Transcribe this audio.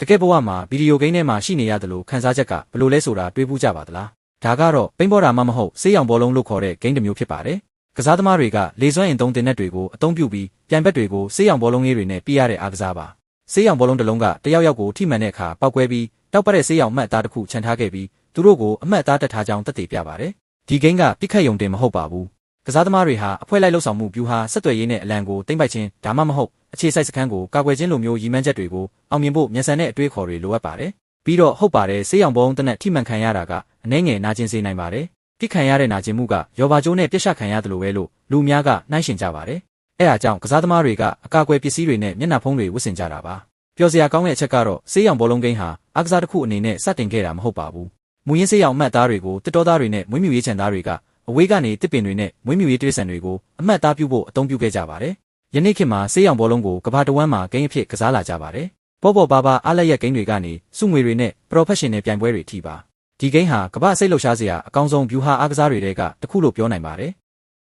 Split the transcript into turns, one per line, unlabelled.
တကယ်ဘဝမှာဗီဒီယိုဂိမ်းထဲမှာရှိနေရတယ်လို့ခန်းစားချက်ကဘလို့လဲဆိုတာတွေးဘူးကြပါသလားဒါကတော့ပိန်းပေါ်တာမှမဟုတ်ဆေးရောင်ဘောလုံးလို့ခေါ်တဲ့ဂိမ်းတစ်မျိုးဖြစ်ပါတယ်ကစားသမားတွေကလေစွမ်းအင်သုံးတင်တဲ့တွေကိုအသုံးပြုပြီးပြိုင်ဘက်တွေကိုဆေးရောင်ဘောလုံးလေးတွေနဲ့ပြရတဲ့အားကစားပါဆေးရောင်ဘောလုံးတစ်လုံးကတယောက်ယောက်ကိုထိမှန်တဲ့အခါပောက်ကွဲပြီးတောက်ပတဲ့ဆေးရောင်အမှတ်အသားတစ်ခုခြံထားခဲ့ပြီးသူတို့ကိုအမှတ်အသားတက်ထားကြောင်းသက်သေပြပါတယ်ဒီဂိမ်းကပြစ်ခတ်ယုံတင်မဟုတ်ပါဘူးကစားသမားတွေဟာအဖွဲ့လိုက်လှုပ်ဆောင်မှုဗျူဟာဆက်သွယ်ရေးနဲ့အလံကိုတိမ့်ပိုက်ခြင်းဒါမှမဟုတ်အခြေစိုက်စခန်းကိုကာကွယ်ခြင်းလိုမျိုးရည်မှန်းချက်တွေကိုအောင်မြင်ဖို့မြန်ဆန်တဲ့အတွေးခေါ်တွေလိုအပ်ပါတယ်ပြီးတော့ဟုတ်ပါတယ်ဆေးရောင်ဘောလုံးတစ်နက်ထိမှန်ခံရတာကအနှဲငယ်နာကျင်စေနိုင်ပါတယ်ပြစ်ခံရတဲ့နာကျင်မှုကရောဘာကျိုးနဲ့ပြက်ရှခံရတယ်လို့ပဲလို့လူများကနှိုင်းယှဉ်ကြပါတယ်အဲအားကြောင့်ကစားသမားတွေကအကာအကွယ်ပစ္စည်းတွေနဲ့မျက်နှာဖုံးတွေဝတ်ဆင်ကြတာပါပျော်စရာကောင်းတဲ့အချက်ကတော့ဆေးရောင်ဘောလုံးဂိမ်းဟာအားကစားတစ်ခုအနေနဲ့စတင်ခဲ့တာမဟုတ်ပါဘူးမူရင်းဆေးရောင်အမှတ်သားတွေကိုတစ်တော်သားတွေနဲ့မွေးမြူရေးခြံသားတွေကအဝေးကနေတစ်ပင်တွေနဲ့မွေးမြူရေးတိရစ္ဆာန်တွေကိုအမှတ်သားပြုဖို့အသုံးပြုခဲ့ကြပါတယ်ယနေ့ခေတ်မှာဆေးရောင်ဘောလုံးကိုကမ္ဘာတစ်ဝန်းမှာဂိမ်းအဖြစ်ကစားလာကြပါတယ်ပေါ်ပေါ်ပါပါအားလက်ရက်ဂိမ်းတွေကနေစုငွေတွေနဲ့ professional ပြိုင်ပွဲတွေထိပါဒီဂိမ်းဟာကမ္ဘာစိတ်လှုပ်ရှားစရာအကောင်းဆုံးဗျူဟာအားကစားတွေထဲကတစ်ခုလို့ပြောနိုင်ပါတယ်